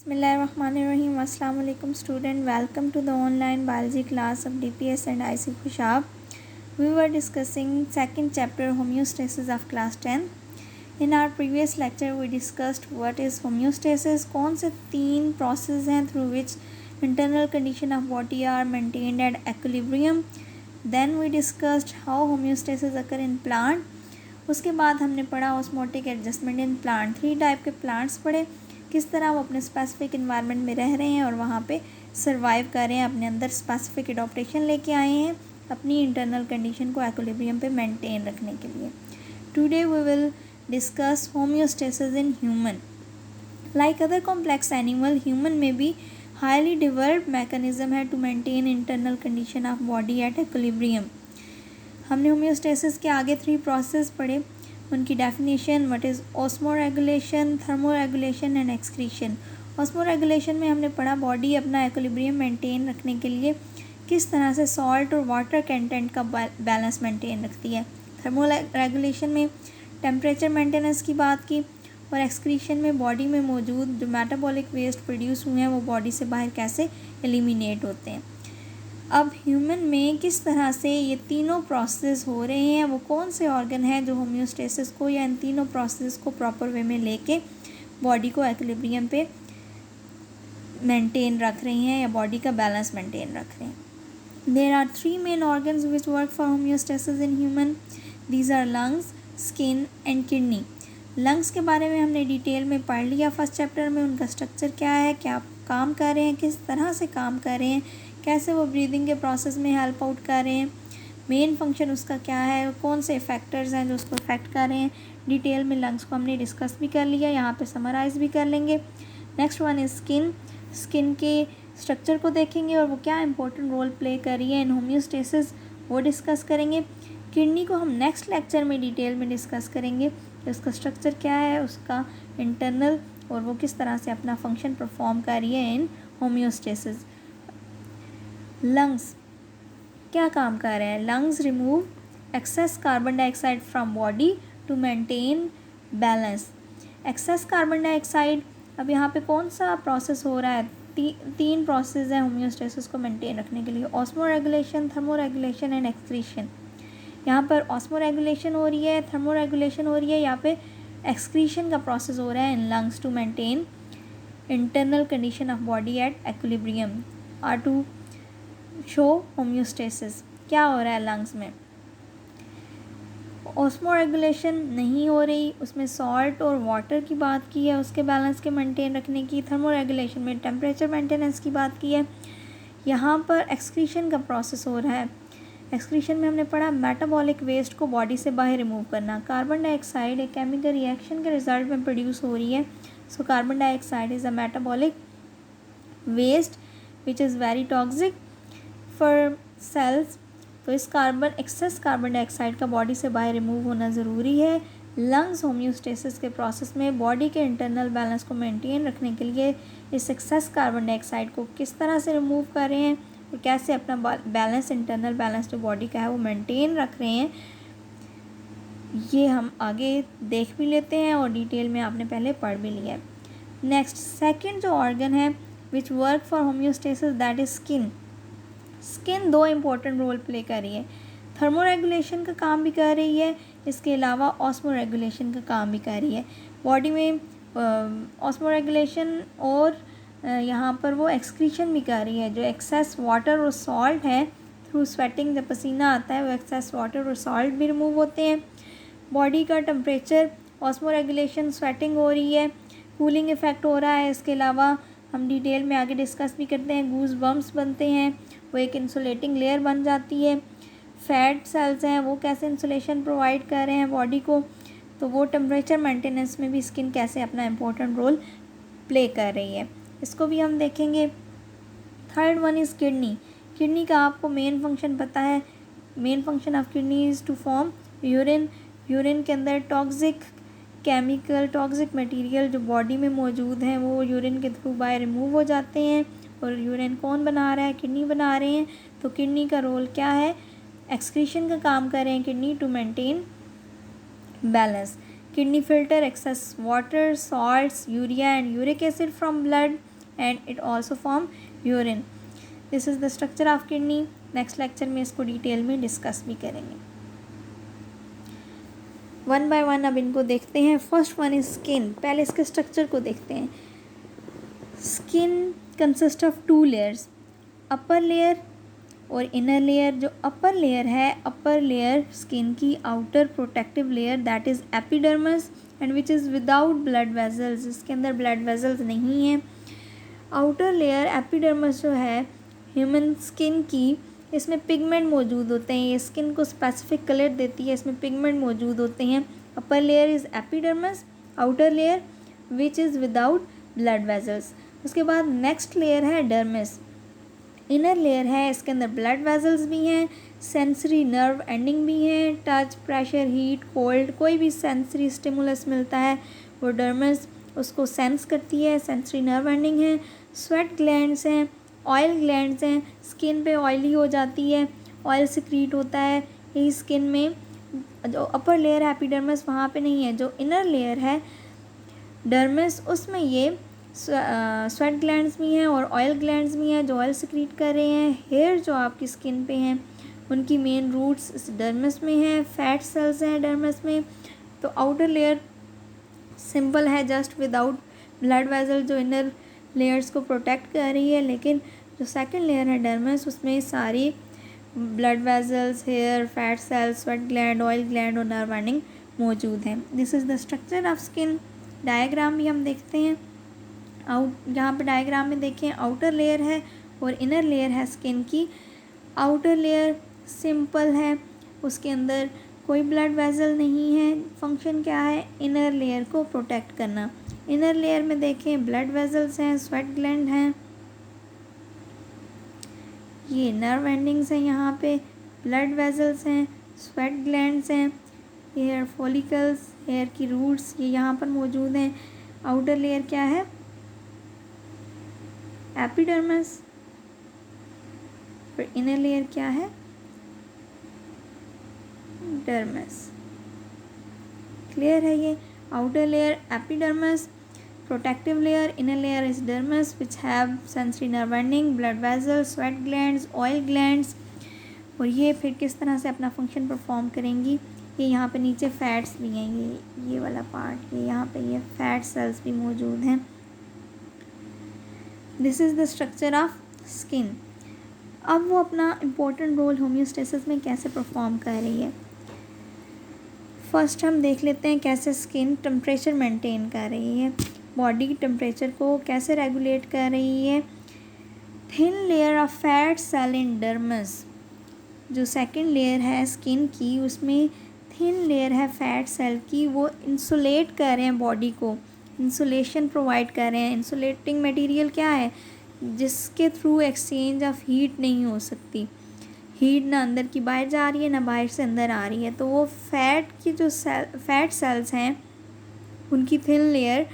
Bismillahirrahmanirrahim. Assalamu alaikum student. Welcome to the online biology class of DPS and IC Khushab. We were discussing second chapter homeostasis of class 10. In our previous lecture we discussed what is homeostasis, कौन से 3 process हैं through which internal condition of body are maintained at equilibrium. Then we discussed how homeostasis occur in plant. उसके बाद हमने पढ़ा osmotic adjustment in plant. 3 type के plants पढ़े, किस तरह वो अपने स्पेसिफिक इन्वायरमेंट में रह रहे हैं और वहाँ पे सर्वाइव कर रहे हैं, अपने अंदर स्पेसिफिक एडॉप्टेशन लेके आए हैं अपनी इंटरनल कंडीशन को एक्विलिब्रियम पे मेंटेन रखने के लिए. Today we will discuss homeostasis in human. Like other complex animal, human में भी हाईली डेवलप्ड मैकेनिज्म है to maintain internal condition of body at equilibrium. हमने होम्योस्टेसिस के आगे 3 प्रोसेस पढ़े, उनकी definition, what is osmoregulation, thermoregulation and excretion. Osmoregulation में हमने पढ़ा बॉडी अपना इक्विलिब्रियम मेंटेन रखने के लिए किस तरह से सॉल्ट और वाटर कंटेंट का बैलेंस मेंटेन रखती है. थर्मोरेगुलेशन में टेम्परेचर मेंटेनेंस की बात की, और एक्सक्रीशन में बॉडी में मौजूद जो मेटाबॉलिक वेस्ट प्रोड्यूस हुए हैं वो बॉडी से बाहर कैसे एलिमिनेट होते हैं. अब ह्यूमन में किस तरह से ये तीनों प्रोसेस हो रहे हैं, वो कौन से ऑर्गन हैं जो होम्योस्टेसिस को या इन तीनों प्रोसेस को प्रॉपर वे में लेके बॉडी को एक्विलिब्रियम पे मेंटेन रख रही हैं या बॉडी का बैलेंस मेंटेन रख रहे हैं. There are 3 main organs which work for homeostasis in human. These are lungs, skin and kidney. Lungs के बारे में हमने डिटेल में पढ़ लिया फर्स्ट चैप्टर में, उनका स्ट्रक्चर क्या है, क्या काम कर रहे हैं, किस तरह से काम कर रहे हैं, कैसे वो ब्रीदिंग के प्रोसेस में हेल्प आउट कर रहे हैं, मेन फंक्शन उसका क्या है, कौन से फैक्टर्स हैं जो उसको इफेक्ट कर रहे हैं. डिटेल में लंग्स को हमने डिस्कस भी कर लिया, यहाँ पे समराइज़ भी कर लेंगे. Next one is skin. Skin के स्ट्रक्चर को देखेंगे और वो क्या इंपॉर्टेंट रोल प्ले कर रही है इन होम्योस्टेसिस, वो डिस्कस करेंगे. किडनी को हम नेक्स्ट लेक्चर में डिटेल में डिस्कस करेंगे कि उसका स्ट्रक्चर क्या है, उसका इंटरनल, और वो किस तरह से अपना फंक्शन परफॉर्म कर रही है इन होम्योस्टेसिस. लंग्स क्या काम कर रहे हैं. Lungs remove excess carbon dioxide from body to maintain balance. Excess carbon dioxide, अब यहाँ पे कौन सा प्रोसेस हो रहा है, 3 प्रोसेस है होम्योस्टेसिस को मेंटेन रखने के लिए, ऑस्मोरेगुलेशन, थर्मोरेगुलेशन एंड एक्सक्रीशन. यहाँ पर ऑस्मोरेगुलेशन हो रही है, थर्मोरेगुलेशन हो रही है, यहाँ पे एक्सक्रीशन का प्रोसेस हो रहा है in lungs to maintain internal condition of body at equilibrium or to show homeostasis. क्या हो रहा है लंग्स में, ऑस्मोरेगुलेशन नहीं हो रही, उसमें सॉल्ट और वाटर की बात की है उसके बैलेंस के मेंटेन रखने की. थर्मोरेगुलेशन में टेम्परेचर मेंटेनेंस की बात की है. यहाँ पर एक्सक्रीशन का प्रोसेस हो रहा है. एक्सक्रीशन में हमने पढ़ा मेटाबॉलिक वेस्ट को बॉडी से बाहर रिमूव करना. कार्बन डाइऑक्साइड एक केमिकल रिएक्शन के रिजल्ट में प्रोड्यूस हो रही है. So carbon dioxide is a metabolic waste which is very toxic for cells. तो इस एक्सेस कार्बन डाइऑक्साइड का बॉडी से बाहर रिमूव होना ज़रूरी है. लंग्स होम्योस्टेसिस के प्रोसेस में बॉडी के इंटरनल बैलेंस को मेंटेन रखने के लिए इस एक्सेस कार्बन डाइऑक्साइड को किस तरह से रिमूव कर रहे हैं और कैसे अपना बैलेंस, इंटरनल बैलेंस जो बॉडी का है वो मेंटेन रख रहे हैं, ये हम आगे देख भी लेते हैं और डिटेल में आपने पहले पढ़ भी लिया है. नेक्स्ट, सेकेंड जो ऑर्गन है which work for homeostasis, that is skin. Skin 2 important role play कर रही है. थर्मोरेगुलेशन का काम भी कर रही है, इसके अलावा ऑस्मोरेगुलेशन का काम भी कर रही है. बॉडी में ऑस्मोरेगुलेशन और यहाँ पर वो एक्सक्रीशन भी कर रही है. जो एक्सेस वाटर और सॉल्ट है, थ्रू स्वेटिंग जब पसीना आता है वो एक्सेस वाटर और सॉल्ट भी रिमूव होते हैं. बॉडी का टेम्परेचर, ऑस्मोरेगुलेशन, स्वेटिंग हो रही है, कूलिंग इफ़ेक्ट हो रहा है. इसके अलावा हम डिटेल में आगे डिस्कस भी करते हैं, गूज बम्प्स बनते हैं, वो एक इंसुलेटिंग लेयर बन जाती है. फैट सेल्स हैं वो कैसे इंसुलेशन प्रोवाइड कर रहे हैं बॉडी को, तो वो टेम्परेचर मेंटेनेंस में भी स्किन कैसे अपना इम्पोर्टेंट रोल प्ले कर रही है, इसको भी हम देखेंगे. Third one is kidney. Kidney का आपको मेन फंक्शन पता है. Main function of kidney is to form urine. Urine के अंदर टॉक्सिक केमिकल, टॉक्सिक मटेरियल जो बॉडी में मौजूद हैं वो यूरिन के थ्रू बाहर रिमूव हो जाते हैं. और यूरिन कौन बना रहा है, किडनी बना रहे हैं. तो किडनी का रोल क्या है, एक्सक्रीशन का काम कर रहे हैं kidney to maintain balance. Kidney filter excess water, salts, urea and uric acid from blood. And it also form urine. This is the structure of kidney. Next lecture में इसको डिटेल में डिस्कस भी करेंगे। वन बाय वन अब इनको देखते हैं। First one is skin. पहले इसके स्ट्रक्चर को देखते हैं। Skin consist of 2 layers, upper layer और इनर लेयर। जो अपर लेयर है, अपर लेयर स्किन की outer protective layer, that is epidermis and which is without blood vessels. इसके अंदर ब्लड वेजल्स नहीं हैं। आउटर लेयर एपिडर्मिस जो है ह्यूमन स्किन की, इसमें पिगमेंट मौजूद होते हैं। ये स्किन को स्पेसिफिक कलर देती है, इसमें पिगमेंट मौजूद होते हैं। Upper layer is epidermis, outer layer which is without blood vessels. उसके बाद नेक्स्ट लेयर है डर्मिस। इनर लेयर है, इसके अंदर ब्लड वेजल्स भी हैं, सेंसरी नर्व एंडिंग भी हैं। टच, प्रेशर, हीट, कोल्ड, कोई भी सेंसरी स्टिमुलस मिलता है वो डर्मिस उसको सेंस करती है, सेंसरी नर्व एंडिंग है। स्वेट ग्लैंड्स हैं, ऑयल ग्लैंड्स हैं, स्किन पे ऑयली हो जाती है, ऑयल सिक्रीट होता है। यही स्किन में जो अपर लेयर है एपिडर्मिस वहाँ पे नहीं है। जो इनर लेयर है डर्मिस, उसमें ये स्वेट ग्लैंड्स भी हैं और ऑयल ग्लैंड्स भी हैं जो ऑयल सिक्रीट कर रहे हैं। हेयर जो आपकी स्किन पे हैं उनकी मेन रूट्स इस डर्मिस में हैं। फैट सेल्स हैं डर्मिस में। तो आउटर लेयर सिंपल है, जस्ट विदाउट ब्लड वेजल जो इनर लेयर्स को प्रोटेक्ट कर रही है। लेकिन जो सेकंड लेयर है डर्मिस, उसमें सारी blood vessels, hair, fat cells, sweat gland, oil gland और नर्व एंडिंग मौजूद हैं। This is the structure of skin. Diagram भी हम देखते हैं। यहाँ पे डायग्राम में देखें, आउटर लेयर है और इनर लेयर है स्किन की। आउटर लेयर सिंपल है, उसके अंदर कोई ब्लड वेजल नहीं है। फंक्शन क्या है? इनर लेयर को प्रोटेक्ट करना। इनर लेयर में देखें ब्लड वेजल्स हैं, स्वेट ग्लैंड हैं, ये नर्व एंडिंग्स हैं, यहाँ पे ब्लड वेजल्स हैं, स्वेट ग्लैंड्स हैं, हेयर फॉलिकल्स, हेयर की रूट्स ये यहाँ पर मौजूद हैं। आउटर लेयर क्या है? एपिडर्मिस। पर इनर लेयर क्या है? डर्मिस। क्लियर है ये? Outer layer epidermis, protective layer, inner layer is dermis which have sensory nerve ending, blood vessels, sweat glands, oil glands। और ये फिर किस तरह से अपना फंक्शन परफॉर्म करेंगी? ये यहाँ पे नीचे फैट्स भी हैं, ये वाला पार्ट, ये यहाँ पे ये फैट सेल्स भी मौजूद हैं। This is the structure of skin. अब वो अपना इम्पोर्टेंट रोल होम्योस्टेसिस में कैसे परफॉर्म कर रही है। फर्स्ट हम देख लेते हैं कैसे स्किन टेम्परेचर मेंटेन कर रही है, बॉडी टेम्परेचर को कैसे रेगुलेट कर रही है। Thin layer of fat cell in dermis, जो सेकंड लेयर है स्किन की, उसमें थिन लेयर है फैट सेल की, वो इंसुलेट कर रहे हैं बॉडी को, इंसुलेशन प्रोवाइड कर रहे हैं। इंसुलेटिंग मटेरियल क्या है? जिसके थ्रू एक्सचेंज ऑफ हीट नहीं हो सकती। हीट ना अंदर की बाहर जा रही है ना बाहर से अंदर आ रही है। तो वो फैट की जो फैट सेल्स हैं उनकी थिन लेयर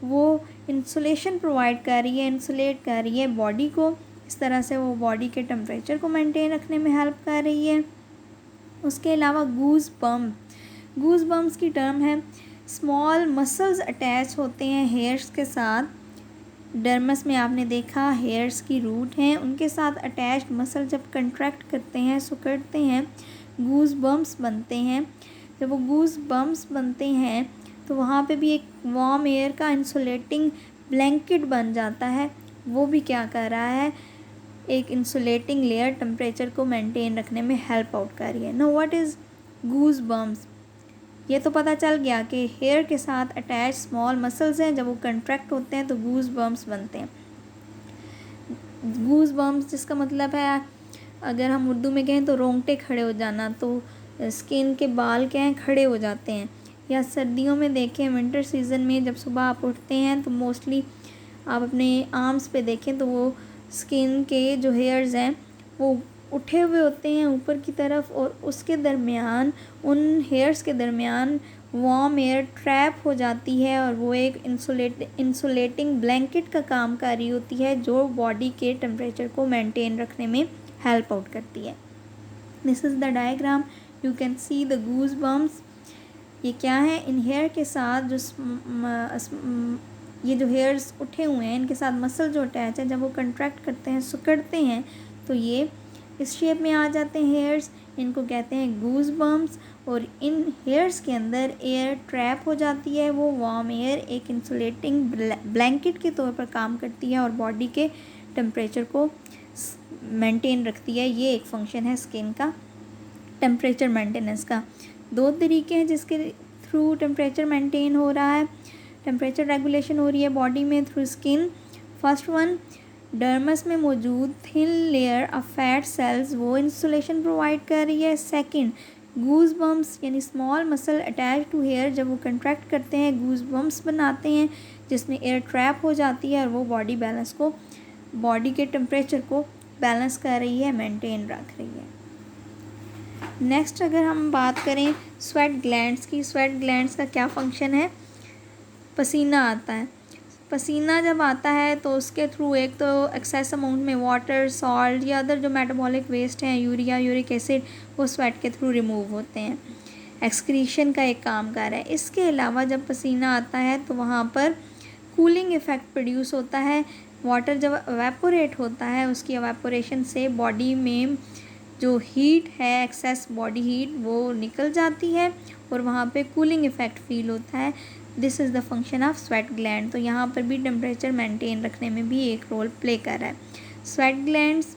वो इंसुलेशन प्रोवाइड कर रही है, इंसुलेट कर रही है बॉडी को। इस तरह से वो बॉडी के टेम्परेचर को मेंटेन रखने में हेल्प कर रही है। उसके अलावा गूज बम्प्स की टर्म है, स्मॉल मसल्स अटैच होते हैं हेयर्स के साथ। डर्मस में आपने देखा हेयर्स की रूट हैं, उनके साथ अटैच्ड मसल जब कंट्रैक्ट करते हैं, सिकुड़ते हैं, गूज बम्प्स बनते हैं। जब वो गूज बम्प्स बनते हैं तो वहाँ पे भी एक वार्म एयर का इंसुलेटिंग ब्लैंकेट बन जाता है। वो भी क्या कर रहा है? एक इंसुलेटिंग लेयर टेम्परेचर को मेंटेन रखने में हेल्प आउट कर रही है। Know what is goose bumps? ये तो पता चल गया कि हेयर के साथ अटैच स्मॉल मसल्स हैं, जब वो कंट्रैक्ट होते हैं तो गूज बम्प्स बनते हैं। गूज बम्प्स जिसका मतलब है, अगर हम उर्दू में कहें तो रोंगटे खड़े हो जाना, तो स्किन के बाल क्या हैं? खड़े हो जाते हैं। या सर्दियों में देखें विंटर सीज़न में जब सुबह आप उठते हैं तो मोस्टली आप अपने आर्म्स पे देखें तो वो स्किन के जो हेयर्स हैं वो उठे हुए होते हैं ऊपर की तरफ, और उसके दरमियान, उन हेयर्स के दरमियान वार्म एयर ट्रैप हो जाती है और वो एक इंसुलेटिंग ब्लैंकेट का काम कर रही होती है जो बॉडी के टेम्परेचर को मेंटेन रखने में हेल्प आउट करती है। This is the diagram, you can see the goose bumps. ये क्या है? इन हेयर के साथ जो ये जो हेयर्स उठे हुए हैं इनके साथ मसल जो अटैच है, जब वो कंट्रैक्ट करते हैं, सिकुड़ते हैं, तो ये इस शेप में आ जाते हैं हेयर्स। इनको कहते हैं गूज बम्प्स। और इन हेयर्स के अंदर एयर ट्रैप हो जाती है। वो वार्म एयर एक इंसुलेटिंग ब्लैंकेट के तौर पर काम करती है और बॉडी के टेम्परेचर को मेंटेन रखती है। ये एक फंक्शन है स्किन का, टेम्परेचर मेंटेनेंस का। दो तरीके हैं जिसके थ्रू टेम्परेचर मेंटेन हो रहा है, टेम्परेचर रेगुलेशन हो रही है बॉडी में through skin. First one, dermis में मौजूद thin layer of fat cells, वो इंसुलेशन प्रोवाइड कर रही है। सेकंड, गूज बम्प्स यानी small muscle attach to hair, जब वो कंट्रैक्ट करते हैं गूज बम्प्स बनाते हैं जिसमें एयर ट्रैप हो जाती है और वो बॉडी बैलेंस को, बॉडी के टेम्परेचर को बैलेंस कर रही है, मेंटेन रख रही है। नेक्स्ट अगर हम बात करें स्वेट ग्लैंड्स की, स्वेट ग्लैंड्स का क्या फंक्शन है? पसीना आता है। पसीना जब आता है तो उसके थ्रू एक तो एक्सेस अमाउंट में वाटर, सॉल्ट या अदर जो मेटाबॉलिक वेस्ट हैं, यूरिया, यूरिक एसिड, वो स्वेट के थ्रू रिमूव होते हैं। एक्सक्रीशन का एक काम कर रहा है। इसके अलावा जब पसीना आता है तो वहाँ पर कूलिंग इफ़ेक्ट प्रोड्यूस होता है। वाटर जब एवेपोरेट होता है, उसकी एवेपोरेशन से बॉडी में जो हीट है, एक्सेस बॉडी हीट, वो निकल जाती है और वहाँ पे कूलिंग इफ़ेक्ट फील होता है। This is the function of sweat gland. तो यहाँ पर भी टेम्परेचर मेंटेन रखने में भी एक रोल प्ले कर रहा है। स्वेट ग्लैंड्स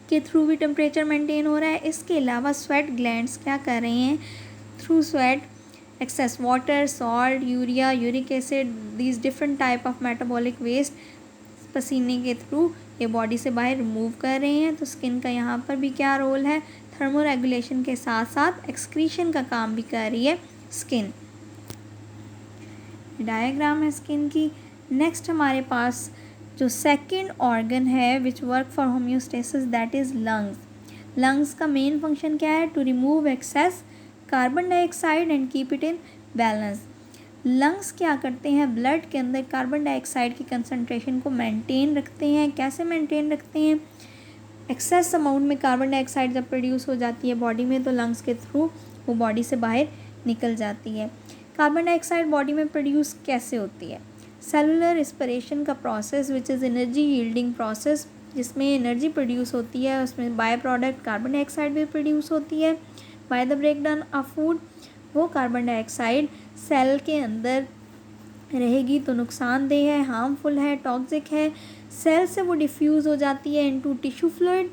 के थ्रू भी टेम्परेचर मेंटेन हो रहा है। इसके अलावा स्वेट ग्लैंड्स क्या कर रहे हैं? Through sweat excess water, salt, urea, uric acid, these different type of metabolic waste पसीने के थ्रू ये बॉडी से बाहर रिमूव कर रहे हैं। तो स्किन का यहाँ पर भी क्या रोल है? थर्मो रेगुलेशन के साथ साथ एक्सक्रीशन का काम भी कर रही है स्किन। डायग्राम है स्किन की। नेक्स्ट हमारे पास जो सेकंड ऑर्गन है which work for homeostasis, that is lungs. Lungs का मेन फंक्शन क्या है? To remove excess carbon dioxide and keep it in balance. Lungs क्या करते हैं? ब्लड के अंदर कार्बन डाइऑक्साइड की कंसंट्रेशन को मेंटेन रखते हैं। कैसे मेंटेन रखते हैं? एक्सेस अमाउंट में कार्बन डाइऑक्साइड जब प्रोड्यूस हो जाती है बॉडी में तो लंग्स के थ्रू वो बॉडी से बाहर निकल जाती है। कार्बन डाइऑक्साइड बॉडी में प्रोड्यूस कैसे होती है? सेलुलर रिस्पिरेशन का process which is energy yielding process, जिसमें एनर्जी प्रोड्यूस होती है, उसमें बाय प्रोडक्ट कार्बन डाइऑक्साइड भी प्रोड्यूस होती है। By the breakdown of food, वो कार्बन डाइऑक्साइड सेल के अंदर रहेगी तो नुकसानदेह है, हार्मफुल है, टॉक्सिक है। सेल से वो डिफ्यूज़ हो जाती है इनटू टिश्यू फ्लूइड।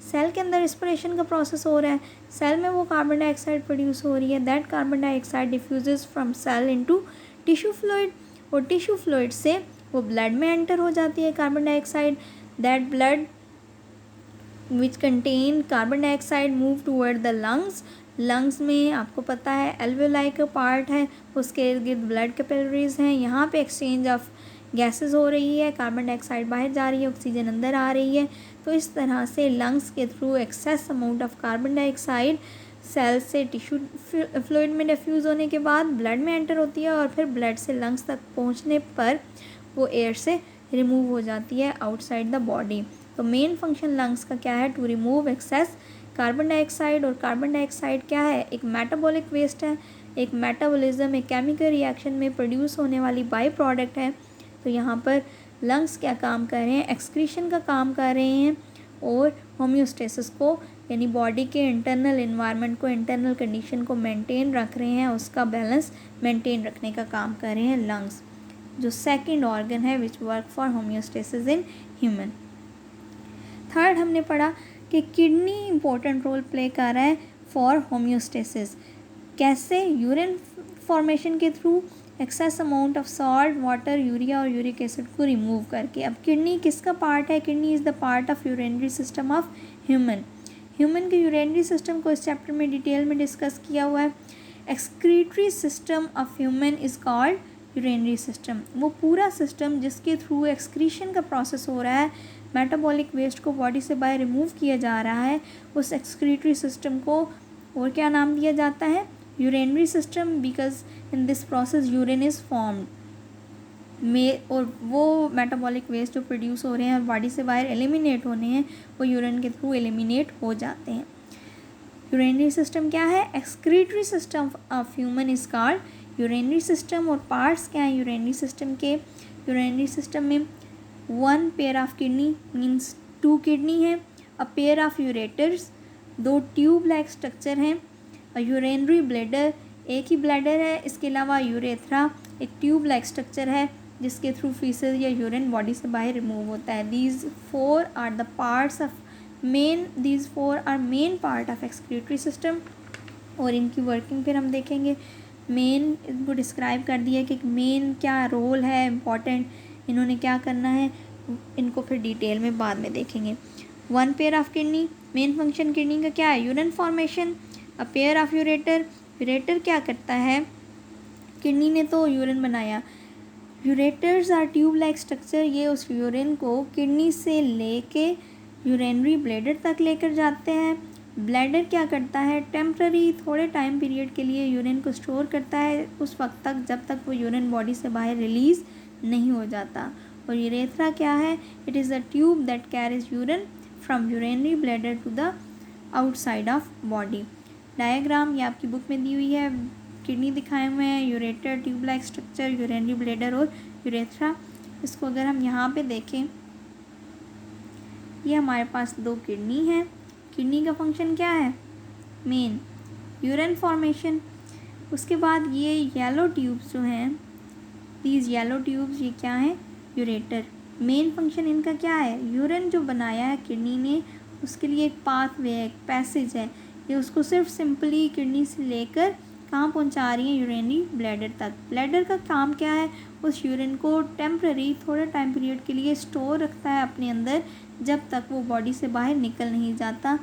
सेल के अंदर रिस्पिरेशन का प्रोसेस हो रहा है, सेल में वो कार्बन डाइऑक्साइड प्रोड्यूस हो रही है। That carbon dioxide diffuses from cell into tissue fluid और टिश्यू फ्लूइड से वो ब्लड में एंटर हो जाती है carbon dioxide. That blood which contain carbon dioxide move toward the lungs. Lungs में आपको पता है एल्वेलाई का पार्ट है, उसके इर्द गिर्द ब्लड कैपिलरीज हैं। यहाँ पे एक्सचेंज ऑफ गैसेस हो रही है, कार्बन डाइऑक्साइड बाहर जा रही है, ऑक्सीजन अंदर आ रही है। तो इस तरह से लंग्स के through excess amount of carbon dioxide cell से टिश्यू फ्लूइड में डिफ्यूज़ होने के बाद ब्लड में एंटर होती है और फिर ब्लड से लंग्स तक पहुँचने पर वो एयर से रिमूव हो जाती है आउटसाइड द बॉडी। तो मेन फंक्शन लंग्स का क्या है? To remove excess carbon dioxide. और कार्बन डाइऑक्साइड क्या है? एक मेटाबॉलिक वेस्ट है, एक मेटाबॉलिज्म, एक केमिकल रिएक्शन में प्रोड्यूस होने वाली बाई प्रोडक्ट है। तो यहाँ पर लंग्स क्या काम कर रहे हैं? एक्सक्रीशन का काम कर रहे हैं और होम्योस्टेसिस को यानी बॉडी के इंटरनल इन्वायरमेंट को, इंटरनल कंडीशन को मेंटेन रख रहे हैं, उसका बैलेंस मेंटेन रखने का काम कर रहे हैं लंग्स, जो सेकंड ऑर्गन है which work for homeostasis in human. Third हमने पढ़ा कि किडनी इंपॉर्टेंट रोल प्ले कर रहा है फॉर होम्योस्टेसिस। कैसे? यूरिन फॉर्मेशन के through excess amount of salt, water, urea और यूरिक एसिड को रिमूव करके। अब किडनी किसका पार्ट है? Kidney is the part of urinary system of human. Human के यूरिनरी सिस्टम को इस चैप्टर में डिटेल में डिस्कस किया हुआ है। Excretory system of human is called urinary system. वो पूरा सिस्टम जिसके थ्रू एक्सक्रीशन का प्रोसेस हो रहा है, मेटाबॉलिक वेस्ट को बॉडी से बाहर रिमूव किया जा रहा है, उस एक्सक्रीटरी सिस्टम को और क्या नाम दिया जाता है? Urinary system, because in this process urine is formed में, और वो मेटाबॉलिक वेस्ट जो प्रोड्यूस हो रहे हैं और बॉडी से बाहर एलिमिनेट होने हैं वो यूरिन के थ्रू एलिमिनेट हो जाते हैं। यूरिनरी सिस्टम क्या है? Excretory system of human is called urinary system. और पार्ट्स क्या हैं यूरिनरी सिस्टम के? यूरिनरी सिस्टम में 1 pair of kidney means 2 kidney है, a pair of ureters 2 tube like structure हैं, अ यूरिनरी ब्लैडर एक ही ब्लैडर है, इसके अलावा यूरेथ्रा एक ट्यूब लाइक स्ट्रक्चर है जिसके थ्रू फीसेस या यूरिन बॉडी से बाहर रिमूव होता है। These four are main part of excretory system. और इनकी वर्किंग फिर हम देखेंगे। मेन इनको डिस्क्राइब कर दिया कि मेन क्या रोल है, इम्पॉर्टेंट इन्होंने क्या करना है, इनको फिर डिटेल में बाद में देखेंगे। 1 pair of kidney, main function kidney का क्या है, urine formation. A pair of ureter, ureter क्या करता है, किडनी ने तो यूरिन बनाया, ureters are tube like structure, ये उस यूरिन को किडनी से लेके यूरिनरी ब्लैडर तक लेकर जाते हैं। ब्लैडर क्या करता है, टेम्प्ररी थोड़े टाइम पीरियड के लिए यूरिन को स्टोर करता है उस वक्त तक जब तक वो यूरिन बॉडी से बाहर रिलीज़ नहीं हो जाता। और यूरेथ्रा क्या है, it is a tube that carries urine from urinary bladder to the outside of body. Diagram ये आपकी बुक में दी हुई है, किडनी दिखाए हुए हैं, ureter, tube like structure, urinary bladder और यूरेथ्रा। इसको अगर हम यहाँ पे देखें, ये हमारे पास 2 किडनी है। किडनी का फंक्शन क्या है, मेन यूरिन फॉर्मेशन। उसके बाद ये येलो ट्यूब्स जो हैं, दीज येलो ट्यूब्स, ये क्या हैं, यूरेटर। मेन फंक्शन इनका क्या है, यूरिन जो बनाया है किडनी ने उसके लिए एक पाथवे है, एक पैसेज है, ये उसको सिर्फ सिंपली किडनी से लेकर कहाँ पहुँचा रही है, यूरिनरी ब्लैडर तक। ब्लैडर का काम क्या है, उस यूरिन को टेम्प्ररी थोड़े टाइम पीरियड के लिए स्टोर रखता है अपने अंदर जब तक वो बॉडी से बाहर निकल नहीं जाता।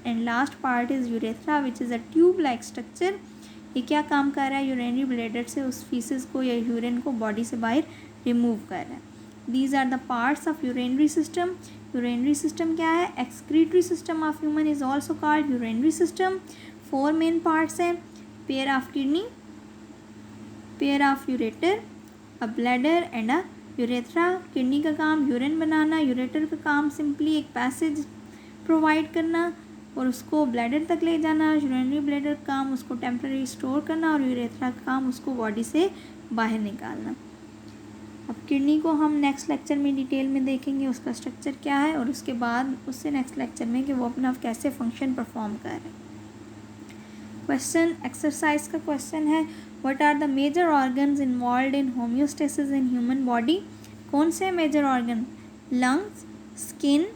And last part is urethra which is a tube like structure. ये क्या काम कर रहा है, यूरिनरी ब्लैडर से उस फीसेस को या यूरिन को बॉडी से बाहर रिमूव कर रहा है। These are the parts of urinary system. Urinary system क्या है, excretory system of human is also called urinary system. 4 main parts हैं, pair of kidney, pair of ureter, a bladder and a urethra. Kidney का काम urine बनाना, ureter का काम simply एक passage provide करना और उसको ब्लैडर तक ले जाना, यूरिनरी ब्लैडर का काम उसको टेम्पररी स्टोर करना और यूरेथ्रा का काम उसको बॉडी से बाहर निकालना। अब किडनी को हम नेक्स्ट लेक्चर में डिटेल में देखेंगे, उसका स्ट्रक्चर क्या है, और उसके बाद उससे नेक्स्ट लेक्चर में कि वो अपना कैसे फंक्शन परफॉर्म कर रहे हैं। क्वेश्चन एक्सरसाइज का क्वेश्चन है, what are the major organs involved in homeostasis in human body. कौन से major organ, lungs, skin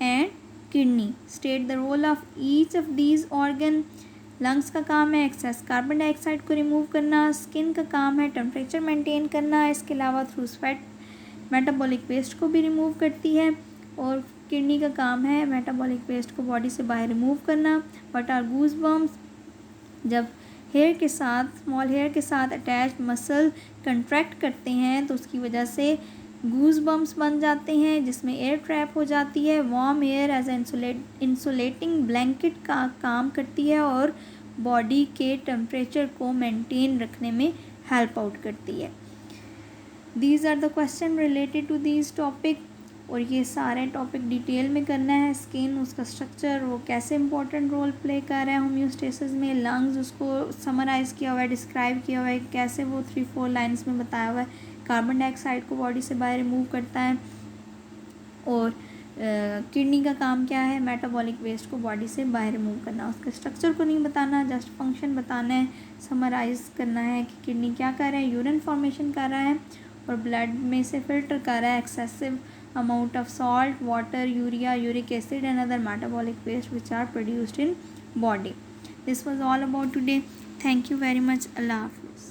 and kidney. State the role of each of these organ. Lungs का काम है एक्सेस कार्बन डाइऑक्साइड को remove करना, skin का काम है टेम्परेचर मेंटेन करना, इसके अलावा थ्रू स्वेट मेटाबॉलिक वेस्ट को भी रिमूव करती है, और किडनी का काम है मेटाबॉलिक वेस्ट को बॉडी से बाहर रिमूव करना। व्हाट आर गूज बम्स, जब हेयर के साथ, स्मॉल हेयर के साथ अटैच मसल कंट्रैक्ट करते हैं तो उसकी वजह से गूज बम्स बन जाते हैं जिसमें एयर ट्रैप हो जाती है। Warm air as insulating blanket का काम करती है और बॉडी के टेम्परेचर को मेंटेन रखने में हेल्प आउट करती है। These are the question related to these topic, और ये सारे टॉपिक डिटेल में करना है। स्किन, उसका स्ट्रक्चर, वो कैसे इंपॉर्टेंट रोल प्ले कर रहा है होम्योस्टेसिस में। लंग्स, उसको समराइज़ किया हुआ है, डिस्क्राइब किया हुआ है, कैसे वो 3-4 लाइन्स में बताया हुआ है। कार्बन डाइऑक्साइड को बॉडी से बाहर रिमूव करता है, और किडनी का काम क्या है, मेटाबॉलिक वेस्ट को बॉडी से बाहर रिमूव करना। उसके स्ट्रक्चर को नहीं बताना, जस्ट फंक्शन बताना है, समराइज़ करना है कि किडनी क्या कर रहा है, यूरिन फॉर्मेशन कर रहा है और ब्लड में से फिल्टर कर रहा है excessive amount of salt, water, urea, uric acid and other metabolic waste which are produced in body. This was all about today. Thank you very much. Allah Hafiz.